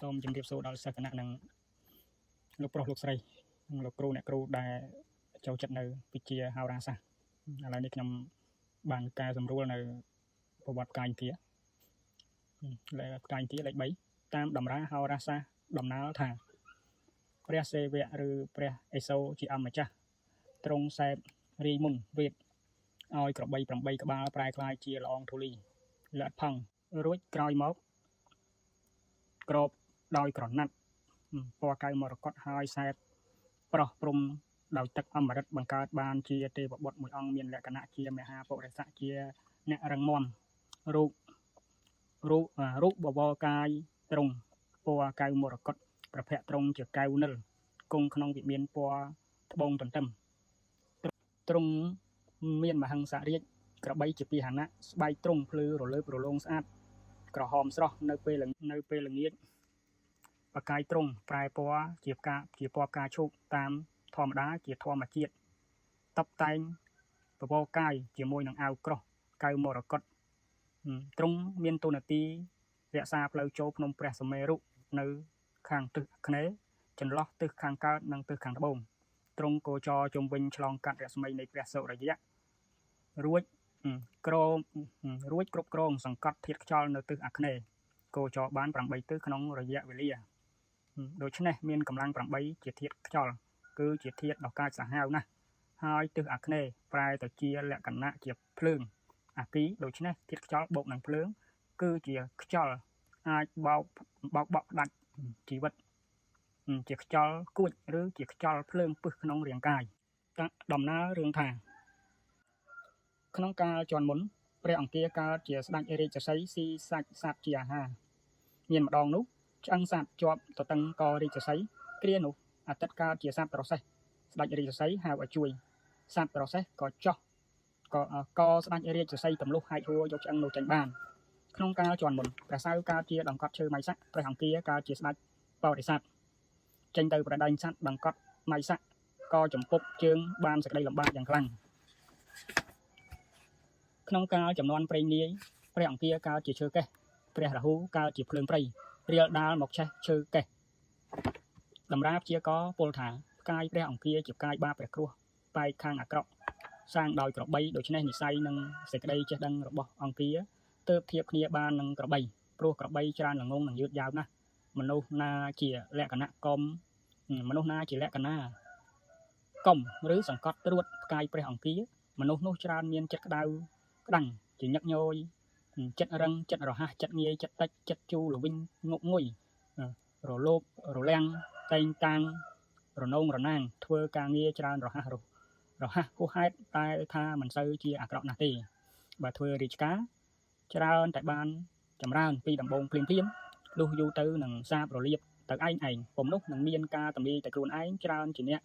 សូមជម្រាបសួរដល់សិស្សគណៈនិងលោកប្រុសលោកស្រីនិងលោកគ្រូអ្នកគ្រូដែលចូលចិត្តនៅវិជ្ជាហោរាសាស្ត្រឥឡូវនេះខ្ញុំបានកែសម្រួលនៅប្រវត្តិកាយវិទ្យាលេខកាយវិទ្យាលេខ3តាមតម្រាហោរាសាស្ត្រដំណើរថាព្រះសេវៈឬព្រះអេសូរជាអម្ចាស់ទ្រង់សែបរីមុនវេទឲ្យក្របី8ក្បាលប្រែក្លាយជាល្អងធូលីល្អិតផង់រួចក្រោយមកក្របដោយក្រណាត់ពណ៌កៅមរកតហើយសែបប្រោះព្រំដោយទឹកអមរិតបង្កើតបានជាទេវបុត្រមួយអង្គមានលក្ខណៈជាមហាពុរិស័ក្តិជាអ្នករឹងមាំរូបបវរកាយទ្រង់ពណ៌កៅមរកតប្រភៈទ្រង់ជាកៅនិលគង់ក្នុងវិមានពណ៌ត្បូងទន្ទឹមទ្រង់មានមហិង្សារាជក្របីជាពាហនៈស្បែកទ្រង់ភ្លឺរលើបរលោងស្អាតក្រហមស្រស់នៅពេលល្ងាចបកាយទ្រង់ប្រែពណ៌ជាពណ៌ផ្កាឈូកតាមធម្មតាជាធម្មជាតិតបតែងបវរកាយជាមួយនឹងអាវក្រោះកៅមរកតទ្រង់មានតួនាទីរក្សាផ្លូវចូលភ្នំព្រះសុមេរុនៅខាងទិសអាគ្នេយ៍ចន្លោះទិសខាងកើតនិងទិសខាងត្បូងទ្រង់គោចរជុំវិញឆ្លងកាត់រស្មីនៃព្រះសុរិយៈរួចគ្រប់គ្រងសង្កត់ធាតុខ្យល់នៅទិសអាគ្នេយ៍គោចរបាន8ទិសក្នុងរយៈវេលាដូច្នេះមានកម្លាំង8ជាធាតុខ្យល់គឺជាធាតុដ៏កាចសាហាវណាស់ហើយទិសអាគ្នេយ៍ប្រែទៅជាលក្ខណៈជាភ្លើងអាគីដូច្នេះធាតុខ្យល់បូកនឹងភ្លើងគឺជាខ្យល់អាចបោកផ្ដាច់ជីវិតជាខ្យល់គួចឬជាខ្យល់ភ្លើងពឹសក្នុងរាងកាយដំណើររឿងថាក្នុងកាលជាន់មុនព្រះអង្គាកើតជាស្ដេចរាជសីស៊ីសាច់សត្វជាអាហារមានម្ដងនោះឆ្អឹងសត្វជាប់ទទឹងករាជសីគ្រានោះអាទិត្យកើតជាសត្វប្រសេះស្ដេចរាជសីហៅឲ្យជួយសត្វប្រសេះក៏ចោះក៏ស្ដេចរាជសីទម្លុះហែកហួរយកឆ្អឹងនោះចេញបានក្នុងកាលជាន់មុនព្រះសៅកើតជាដង្កត់ឈើម៉ៃសាក់ព្រះអង្គាកើតជាស្ដេចបរិស័ទចេញទៅប្រដែងសត្វដង្កត់ម៉ៃសាក់ក៏ចំពុកជើងបានសេចក្តីលំបាកយ៉ាងខ្លាំងក្នុងកាលចំនួនព្រេងនាយព្រះអង្គាកើតជាឈើកេះព្រះរាហូកើតជាភ្លើងព្រៃរៀលដាលមកឆេះឈើកេះតម្រាព្យាករពលថាផ្កាយព្រះអង្គាជាផ្កាយបាបព្រះគ្រោះបែកខាងអាក្រក់សាងដោយក្របីដូច្នេះនិស័យនិងសេចក្តីចេះដឹងរបស់អង្គាទើបធៀបគ្នាបាននឹងក្របីព្រោះក្របីច្រើនល្ងងនិងយឺតយ៉ាវណាស់មនុស្សណាជាលក្ខណៈកុំឬសង្កត់ត្រួតផ្កាយព្រះអង្គាមនុស្សនោះច្រើនមានចិត្តក្តៅក្តាំងជាញឹកញយចិត្តរឹងចិត្តរហ័សចិត្តងាយចិត្តតិចចិត្តជូរល្វីងងប់ងុយរលោភរលាំងតែងតាំងរនងរណាងធ្វើការងារច្រើនរហ័សហួសហេតុតែថាមិនសូវជាអាក្រក់ណាស់ទេបើធ្វើរាជការច្រើនតែបានចម្រើនពីដំបូងភ្លាមលុះយូរទៅនឹងសាបរលាបទៅឯងពុំនោះនឹងមានការតម្រាយតែខ្លួនឯងច្រើនជាអ្នក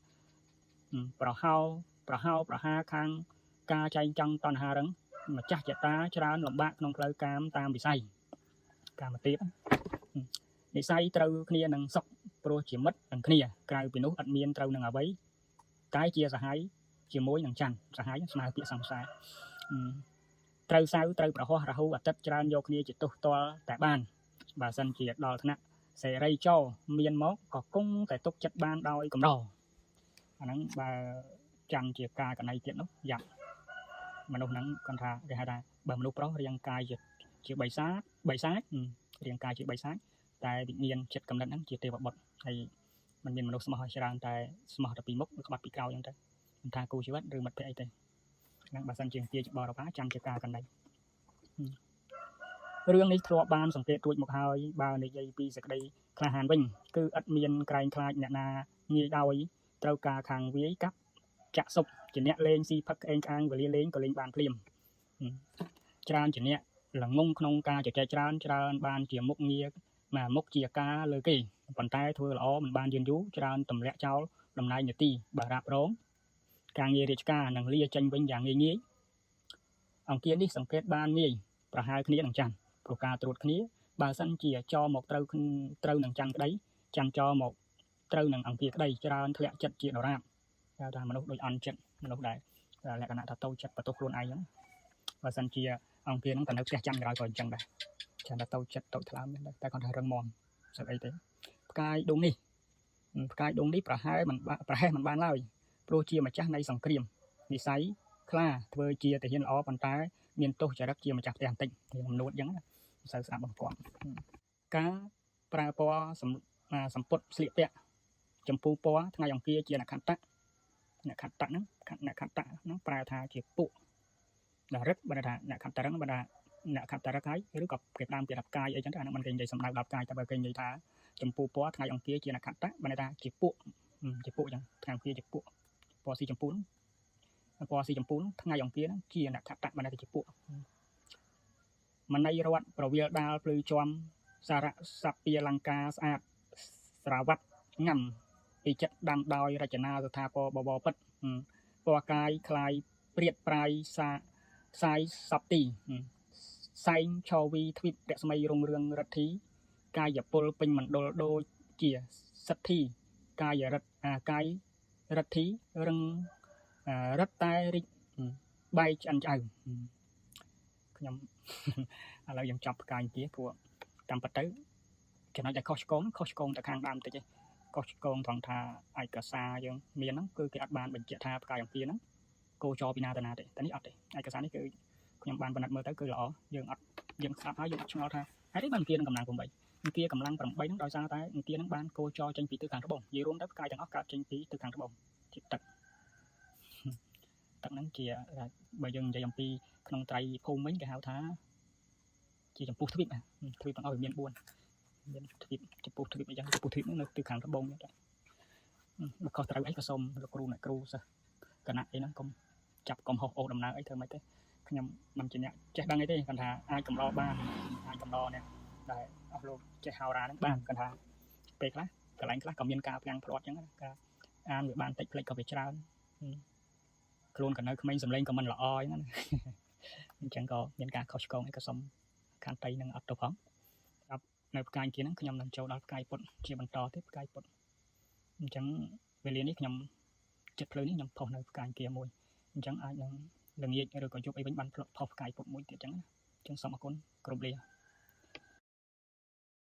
ប្រហោប្រហាខាងការចែងចង់តណ្ហារឹងម្ចាស់ចតាច្រើនលំបាកក្នុងផ្លូវកាមតាមវិស័យកាមទៀតនិស័យត្រូវគ្នានឹងសុខព្រោះជាមិត្តនឹងគ្នាក្រៅពីនោះអត់មានត្រូវនឹងអ្វីតែជាសហាយជាមួយនឹងច័ន្ទសហាយស្មើពាក្យសង្សារត្រូវសៅត្រូវប្រហោះរាហូអាទិត្យច្រើនយកគ្នាជាទោសតល់តែបានបើសិនជាដល់ថ្នាក់សេរីចោមានមកក៏គង់តែទុកចិត្តបានដោយកម្រអាហ្នឹងបើចាំជាការកណៃទៀតនោះយ៉ាប់មនុស្សហ្នឹងគាត់ថាគេហៅថាបើមនុស្សប្រុសរាងកាយជាបិសាចរាងកាយជាបិសាចតែវិញ្ញាណចិត្តកំណត់ហ្នឹងជាទេវបុត្រហើយมันមានមនុស្សស្មោះឲ្យច្រើនតែស្មោះតែពីមុខឬក្បាត់ពីក្រោយហ្នឹងទៅមិនថាគូជីវិតឬមិត្តភក្តិអីទេហ្នឹងបើសិនជាជាបរិបាចាំជាការកណៃរឿងនេះធ្លាប់បានសង្កេតរួចមកហើយបើនិយាយពីសេចក្តីក្លាហានវិញគឺឥតមានក្រែងខ្លាចអ្នកណាងាយដោយត្រូវការខាងវាយកាប់ចាក់សុបជាអ្នកលេងស៊ីផឹកក្អេងក្អាងវេលាលេងក៏លេងបានភ្លាមច្រើនជាអ្នកល្ងងក្នុងការចែកច្រើនបានជាមុខងារមុខជាការលើគេប៉ុន្តែធ្វើល្អមិនបានយឺនយូរច្រើនទម្លាក់ចោលតំណែងនីតិបារ៉ាប់រងការងាររាជការនឹងលាចេញវិញយ៉ាងងាយអង្គានេះសង្កេតបានងាយប្រហែលគ្នានឹងច័ន្ទព្រោះការត្រួតគ្នាបើសិនជាចោមកត្រូវនឹងច័ន្ទក្តីច័ន្ទចោមកត្រូវនឹងអង្គាក្តីច្រើនធ្លាក់ចិត្តជាដរាបគេថាមនុស្សដូចអន់ចិត្តមនុស្សដែលលក្ខណៈថាតូចចិត្តបន្ទោសខ្លួនឯងហ្នឹងបើសិនជាអង្គាហ្នឹងក៏នៅផ្ទះចាំក្រោយក៏អញ្ចឹងដែរចាំតែតូចចិត្តតូចថ្លើមតែគាត់ថារឹងមាំ sao ấy thế cái đúng đi bà hai mình ban lại pro chia mà chắc này sòng kìm vì sấy kla vừa chia thể hiện ó bàn tay miền tô chả đắc chia mà chặt đèn tịnh thì mình nuốt giống sao sao bằng quặng cá pra po sầm put sliệp vẹn chấm pu po thay dòng kia chia là khăn tắc nè khăn tắc nó pra tha chia pu là rất bà đã nè khăn tắc nó bà đã nè khăn tắc cáiหรือกับเก็บดามเก็บดับกายไอ้จังนั้นมันเก่งใจสำหรับดับกายแต่บางเก่งใจท่าจมปูป้อทางอย่างkia chia là khăn tắc bà đã chia pu chẳng thằng kia chia pu po si chấm púnทางอย่างkia nó chia là khăn tắc bà đã chia puมันในระวัดประเวลดาลปลือจอมสาระสัพเปียลังกาสะอาดสราวัดงำปีจัดดำดอยราชนาสถาปบปัดปวกายคลายเปรียดปลายสายสับตีไซชอวีทวิตเดสมัยรงเรืองรัฐีกายปลเป็นมันโดเจียสัตทีกายกายรัฐีเรื่องรัตตาริใบอันใจยำเรายังจับกายกี้พวกจำปัตตึจะน่าจะข้อชกงแต่ข้างดำแต่เจ้ข้อชกงทางทาไอกษายังมีนั้นคือการบานเป็นเจ้าทากายอย่างกี้นั้นโกจอพินาตนาแต่นี้อัดไอกษานี่คือยังบานบรรดเมื่อแต่คือหล่อยังอัดยังขับหายังอัดช่องเราท่าไอ้ที่มันเกียร์กำลังผมไปมันเกียร์กำลังปรับไปนั้นโดยซาแต่มันเกียร์นั้นบานโกจอจังปีตึกทางระบบยืรวมดับกายทางอากาศจังปีตึกทางระบบจิตตักนั้นเกียร์ใบยังจะยังปีขนมไตรพงมิ้งกับหาวท้าchỉ chấm put thuyết bằng ao miền buồn miền thuyết chấm put thuyết bây giờ put thuyết nó từ kháng thấp bông vậy mà khó trai ấy có xôm là cừu này cừu sao cái này nó cũng chập còn hộp ổ đầm nào ấy thôi mấy thế nhầm mình chỉ nhận check đăng ấy thế cần thà ai cầm lo ban ai cầm lo nè đây upload check hào ra nó ban cần thà pe class cái lạnh class cầm miền cao đang plot chẳng cái an người ban tích play có về trao luôn cả nơi không sầm lên còn mình là oi nó chẳng có miền cao khó con ấy có xômการไตนั่งอัดตัวพร้อมครับในการกินนั้นขยำนั่งโจดกายปนเชี่ยบรรทอเทปกายปนจังเวลีนี้ขยำจัดเลยนี่ยำพอในการเกี่ยมวยจังอาจยังเรื่องนี้เราก็ยกไอ้เป็นบันพอไกายปนมวยเดียจังสมคนกลุ่มเรีย